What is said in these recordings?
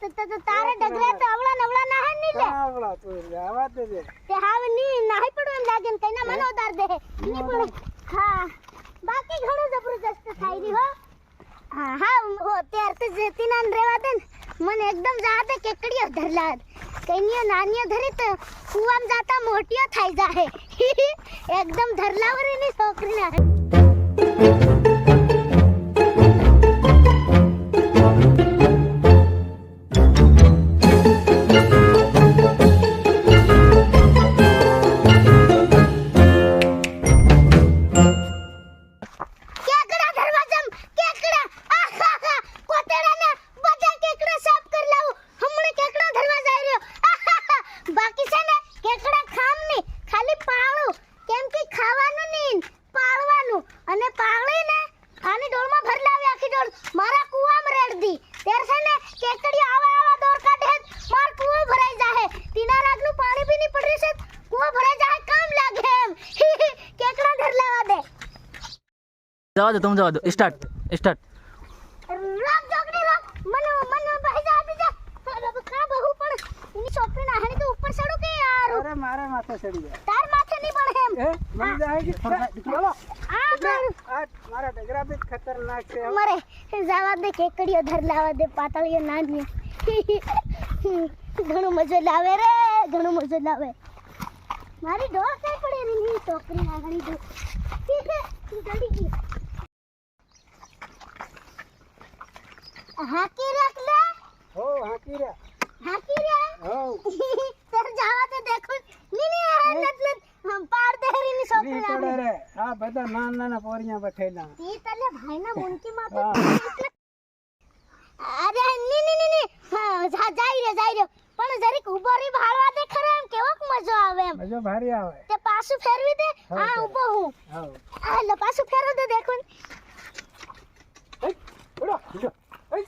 તો તારે ડગરા તો અવળા નવળા ના હે ની લે આવળા તો આવા દે તે હાવ ની નાહી પડો એમ લાગે ને કઈના મનો ઉતાર દે ની પણ હા બાકી ઘણું જબરદસ્ત થાય રી હો હા હા હો ત્યાર તો જેતીના રેવા દે મને એકદમ જાતે કેકડીઓ ધરલા કઈનિયો નાનિયો ધરી તો કુવામ જાતા મોટીઓ થઈ જાહે એકદમ ધરલાવરીની છોકરી ના जवा दो तुम जवा दो स्टार्ट स्टार्ट राम जोगनी राम मनो मनो भाई जा दे जा का बहू पण इनी छोकरी ना हनी तो ऊपर चढ़ो के यार अरे मारे माथे चढ़ी गया तार माथे नहीं पड़े हम मर जाएगी चलो आ मारा डगरा भी खतरनाक से मरे जावा दे केकड़ियो धर लावा दे पातळियो नानी घणो मजो लावे रे घणो मजो लावे मारी डोर से पड़ी री छोकरी ना घणी दो ठीक है जल्दी की हाकी रख ले हो हाकी रे हो सर जावा दे देखो नी हालत में हम पार दे री नी नहीं छोकरी पड़े रे आ बता नान नाना पोरियां बैठेला ती तले भाई ना मुन की माता अरे नी नी नी नी हां जाई रे पण जरी उभो री भाळवा दे खरे एम केवक मજો આવે એમ मजो भारी आवे તે પાછું ફેરવી દે હા, હા ઉભો હું हो આ લે પાછું ફેરવી દે દેખો ए उड़ो उड़ो ए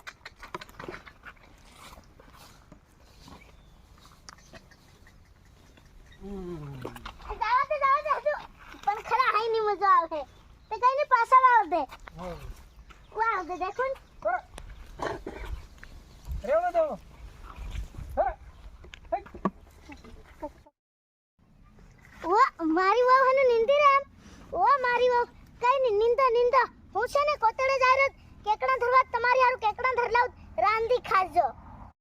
જાવા દે પણ ખરા હાઈ ની મજો આવે તે કઈ ની પાછા વાવ દે हो વાવ દે દેખો रेवा दो ઓ મારી વાવ હને નિંદી રે ઓ મારી વાવ કઈ ની નિંદો હું છે ને કોતડે જાય કેકડા ધરવા તમારી હારું કેકડા ધરલાવ રાંધી ખાજો